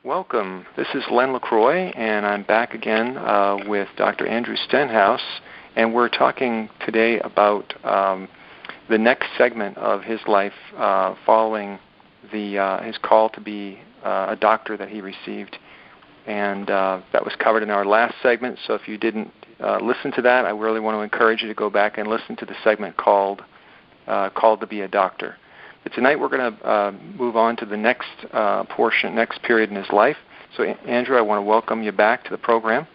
Welcome. This is Len LaCroix, and I'm back again with Dr. Andrew Stenhouse, and we're talking today about the next segment of his life following his call to be a doctor that he received, and that was covered in our last segment. So if you didn't listen to that, I really want to encourage you to go back and listen to the segment called to be a Doctor. But tonight we're going to move on to the next next period in his life. So, Andrew, I want to welcome you back to the program.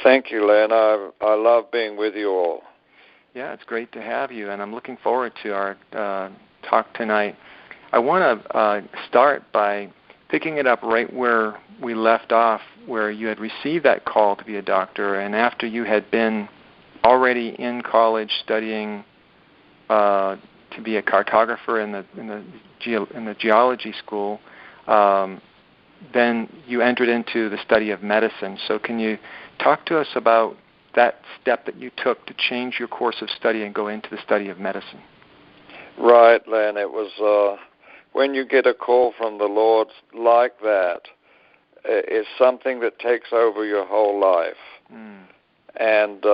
Thank you, Len. I love being with you all. Yeah, it's great to have you, and I'm looking forward to our talk tonight. I want to start by picking it up right where we left off, where you had received that call to be a doctor, and after you had been already in college studying to be a cartographer in the geology school, then you entered into the study of medicine. So can you talk to us about that step that you took to change your course of study and go into the study of medicine? Right, Len. It was when you get a call from the Lord like that, it's something that takes over your whole life. And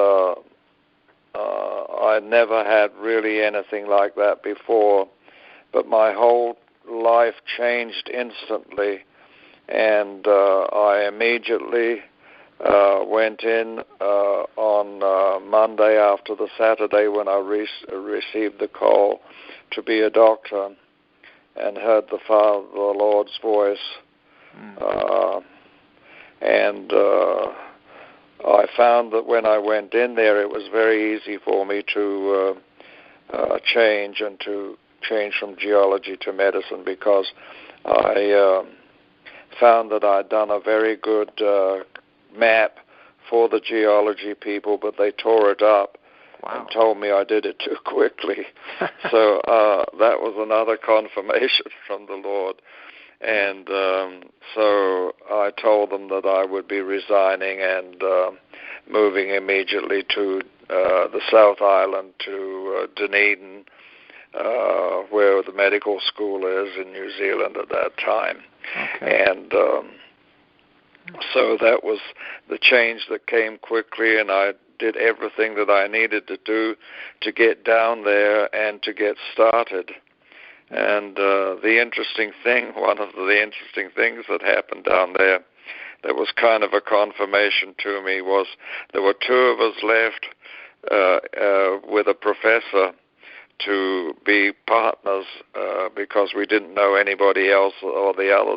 I never had really anything like that before, but my whole life changed instantly, and I immediately went in on Monday after the Saturday when I received the call to be a doctor, and heard the Lord's voice, and I found that when I went in there, it was very easy for me to change from geology to medicine, because I found that I'd done a very good map for the geology people, but they tore it up. Wow. And told me I did it too quickly. So that was another confirmation from the Lord. And so I told them that I would be resigning and moving immediately to the South Island, to Dunedin, where the medical school is in New Zealand at that time. Okay. And so that was the change that came quickly, and I did everything that I needed to do to get down there and to get started. And the interesting thing, one of the interesting things that happened down there that was kind of a confirmation to me, was there were two of us left with a professor to be partners because we didn't know anybody else, or the other,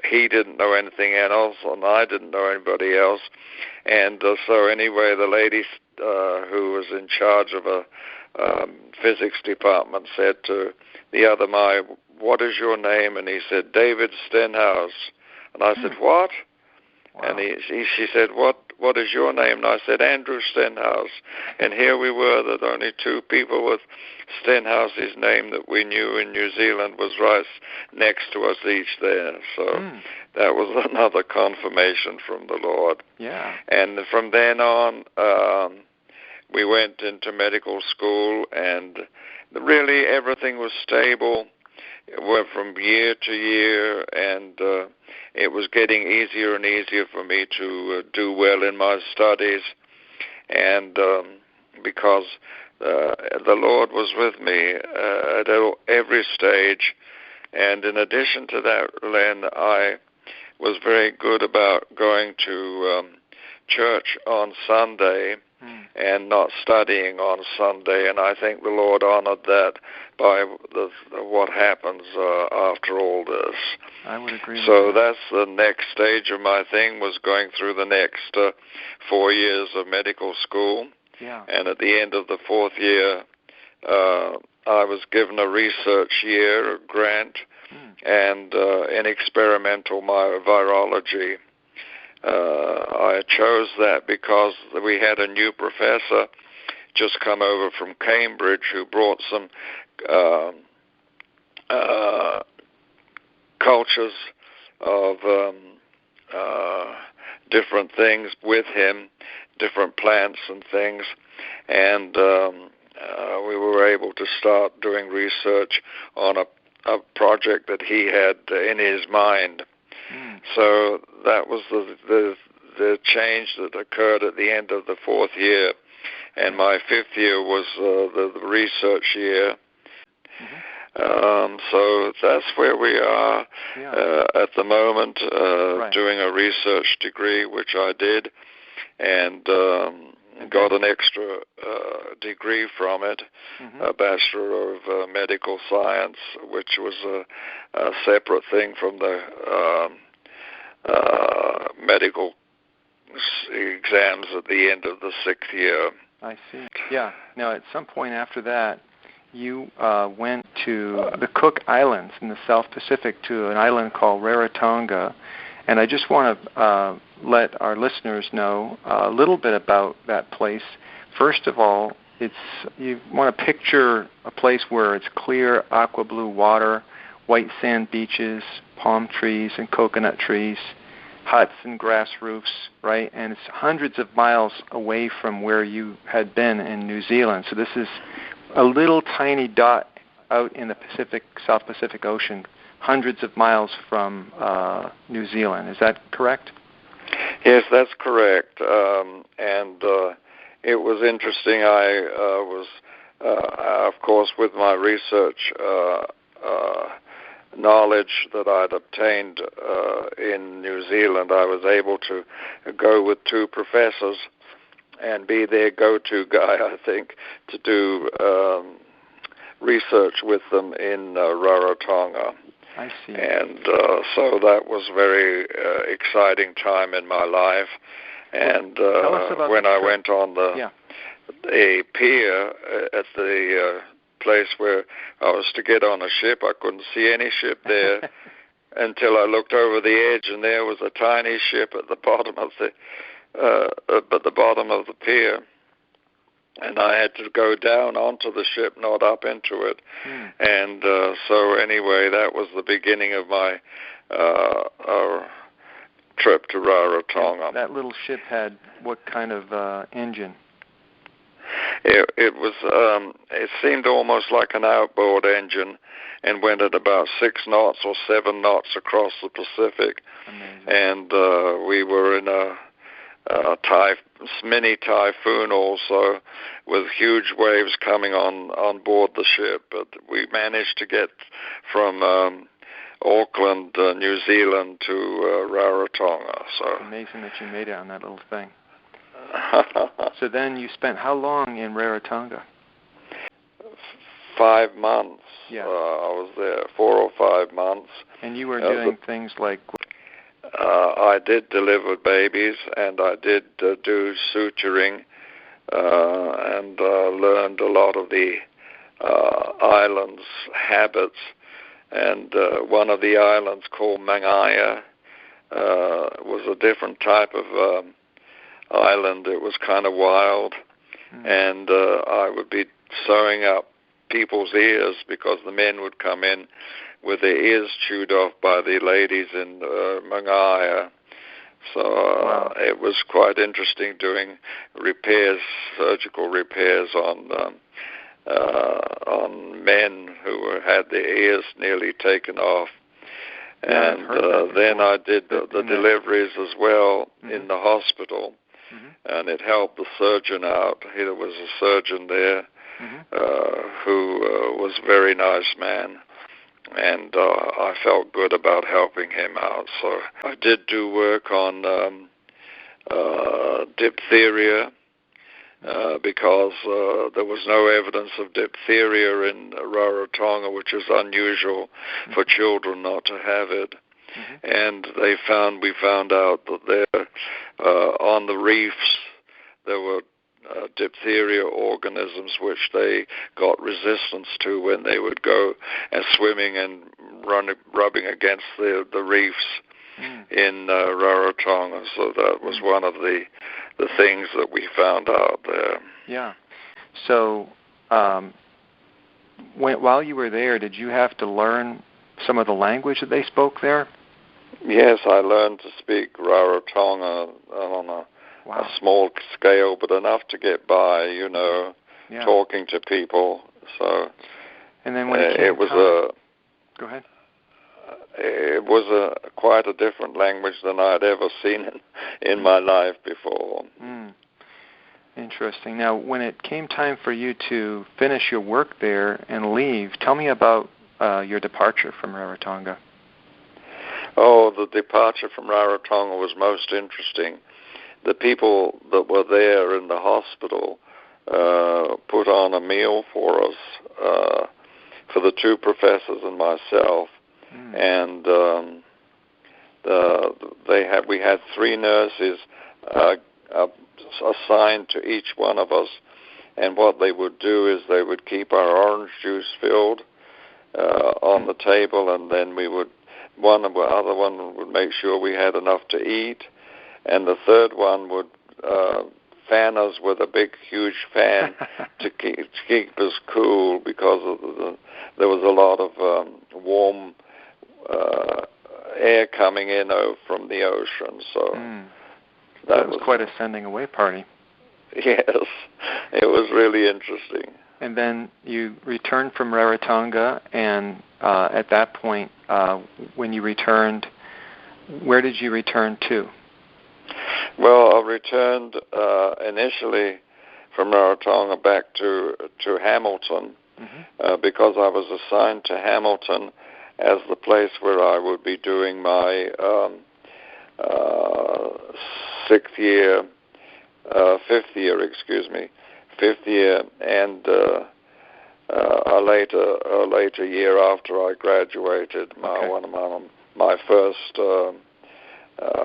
he didn't know anything else, and I didn't know anybody else. And so anyway, the lady who was in charge of a physics department said to the other, what is your name? And he said, David Stenhouse. And I said, what? Wow. And she said, what is your name? And I said, Andrew Stenhouse. And here we were, that only two people with Stenhouse's name that we knew in New Zealand was right next to us each there. So that was another confirmation from the Lord. Yeah. And from then on, we went into medical school, and really everything was stable. It went from year to year, and it was getting easier and easier for me to do well in my studies, and because the Lord was with me at every stage. And in addition to that, Len, I was very good about going to church on Sunday and not studying on Sunday, and I think the Lord honored that by what happens after all this. I would agree. So that's the next stage of my thing, was going through the next 4 years of medical school. Yeah. And at the end of the fourth year, I was given a research year, a grant, and in experimental virology. I chose that because we had a new professor just come over from Cambridge who brought some cultures of different things with him, different plants and things, and we were able to start doing research on a project that he had in his mind. So that was the change that occurred at the end of the 4th year. And my 5th year was the research year. So that's where we are at the moment, doing a research degree, which I did, and got an extra degree from it, a Bachelor of Medical Science, which was a separate thing from the medical exams at the end of the 6th year. I see. Yeah. Now, at some point after that, you went to the Cook Islands in the South Pacific to an island called Rarotonga. And I just want to let our listeners know a little bit about that place. First of all, you want to picture a place where it's clear aqua blue water, white sand beaches, palm trees and coconut trees, huts and grass roofs, right? And it's hundreds of miles away from where you had been in New Zealand. So this is a little tiny dot out in the South Pacific Ocean, hundreds of miles from New Zealand. Is that correct? Yes, that's correct. And it was interesting. I was, of course, with my research knowledge that I'd obtained in New Zealand, I was able to go with 2 professors and be their go-to guy, I think, to do research with them in Rarotonga. I see. And so that was a very exciting time in my life. And tell us about when I went on a pier at the place where I was to get on a ship, I couldn't see any ship there until I looked over the edge, and there was a tiny ship at the bottom of the pier. And I had to go down onto the ship, not up into it. And so anyway, that was the beginning of my trip to Rarotonga. That little ship had what kind of engine? It was. It seemed almost like an outboard engine, and went at about 6 knots or 7 knots across the Pacific. Amazing. And we were in a mini typhoon also, with huge waves coming on board the ship. But we managed to get from Auckland, New Zealand, to Rarotonga. So it's amazing that you made it on that little thing. So then you spent how long in Rarotonga? 5 months. Yeah. I was there 4 or 5 months. And you were doing things like... I did deliver babies, and I did do suturing, and learned a lot of the island's habits. And one of the islands, called Mangaya, was a different type of island. It was kind of wild, and I would be sewing up people's ears because the men would come in with their ears chewed off by the ladies in Mangaya. So it was quite interesting doing repairs, surgical repairs on men who had their ears nearly taken off. And then I did the deliveries as well in the hospital, and it helped the surgeon out. There was a surgeon there who was a very nice man, and I felt good about helping him out. So I did do work on diphtheria, because there was no evidence of diphtheria in Rarotonga, which is unusual for children not to have it. And we found out that there, on the reefs, there were diphtheria organisms which they got resistance to when they would go and swimming and rubbing against the reefs in Rarotonga. So that was one of the things that we found out there. Yeah. So while you were there, did you have to learn some of the language that they spoke there? Yes, I learned to speak Rarotonga on a small scale, but enough to get by, talking to people. So, and then when it was Go ahead. it was quite a different language than I'd ever seen in my life before. Mm. Interesting. Now, when it came time for you to finish your work there and leave, tell me about your departure from Rarotonga. Oh, the departure from Rarotonga was most interesting. The people that were there in the hospital put on a meal for us, for the two professors and myself, and we had three nurses assigned to each one of us, and what they would do is they would keep our orange juice filled on the table, and then the other one would make sure we had enough to eat, and the third one would fan us with a big, huge fan to keep us cool, because there was a lot of warm air coming in from the ocean. So that was quite a sending away party. Yes, it was really interesting. And then you returned from Rarotonga, and at that point, when you returned, where did you return to? Well, I returned initially from Rarotonga back to Hamilton, because I was assigned to Hamilton as the place where I would be doing my fifth year, and a later year after I graduated, my first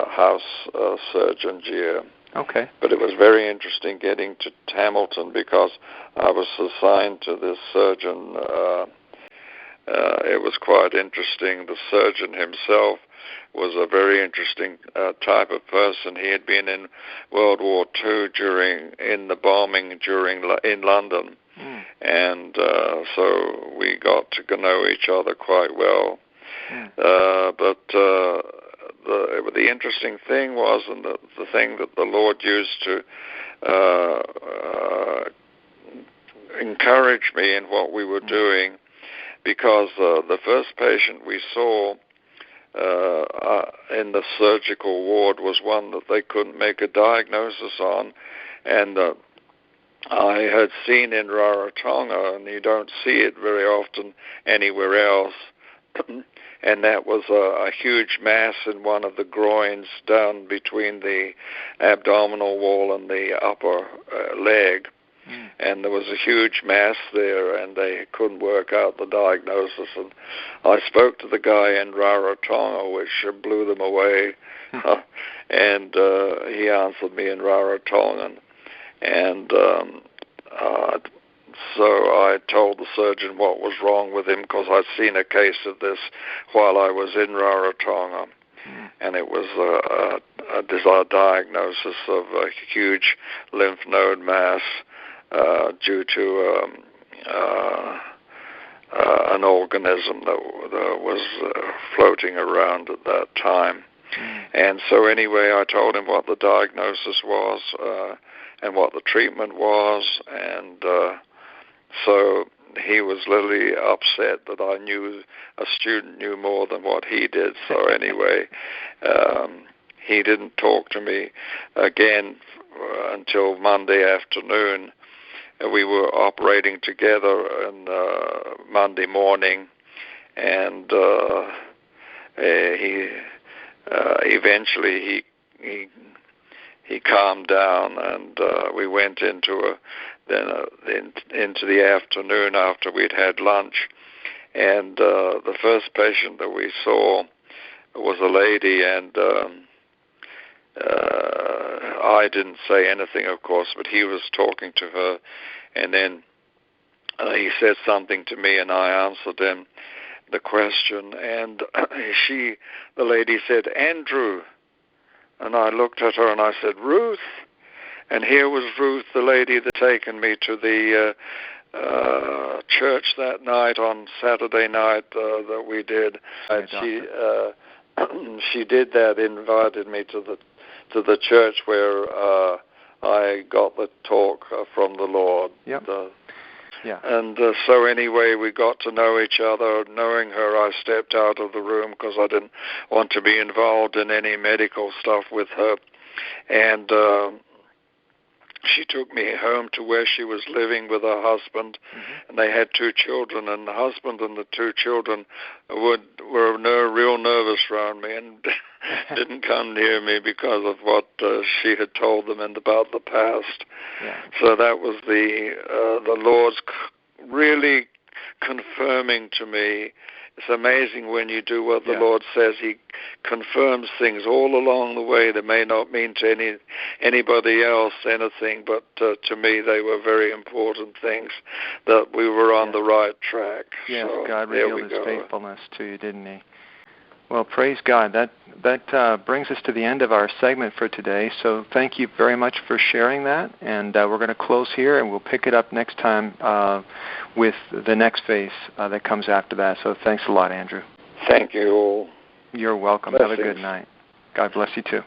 house surgeon's year. Okay. But it was very interesting getting to Hamilton, because I was assigned to this surgeon. It was quite interesting. The surgeon himself was a very interesting type of person. He had been in World War II in the bombing in London, and so we got to know each other quite well. But the interesting thing was, and the thing that the Lord used to encourage me in what we were doing, because the first patient we saw in the surgical ward was one that they couldn't make a diagnosis on, and I had seen in Rarotonga, and you don't see it very often anywhere else, and that was a huge mass in one of the groins down between the abdominal wall and the upper leg. And there was a huge mass there, and they couldn't work out the diagnosis. And I spoke to the guy in Rarotonga, which blew them away, and he answered me in Rarotongan. And so I told the surgeon what was wrong with him, because I'd seen a case of this while I was in Rarotonga. And it was a diagnosis of a huge lymph node mass due to an organism that was floating around at that time. And so anyway, I told him what the diagnosis was and what the treatment was, and so he was literally upset that I knew a student knew more than what he did. So anyway, he didn't talk to me again until Monday afternoon. We were operating together on Monday morning, and he eventually he calmed down, and we went into the afternoon after we'd had lunch, and the first patient that we saw was a lady, and I didn't say anything, of course, but he was talking to her, and then he said something to me, and I answered him the question, and the lady said, "Andrew," and I looked at her and I said, "Ruth," and here was Ruth, the lady that had taken me to the church that night on Saturday night that we did. And she did that, invited me to the church where I got the talk from the Lord. Yep. Yeah. And so anyway, we got to know each other. Knowing her, I stepped out of the room because I didn't want to be involved in any medical stuff with her. And she took me home to where she was living with her husband, and they had 2 children, and the husband and the 2 children were real nervous around me and didn't come near me because of what she had told them about the past. Yeah. So that was the Lord's really confirming to me. It's amazing when you do what the Lord says. He confirms things all along the way that may not mean to anybody else anything, but to me they were very important things, that we were on the right track. Yes, so God revealed His faithfulness to you, didn't He? Well, praise God. That brings us to the end of our segment for today. So thank you very much for sharing that. And we're going to close here, and we'll pick it up next time with the next phase that comes after that. So thanks a lot, Andrew. Thank you all. You're welcome. Blessings. Have a good night. God bless you too.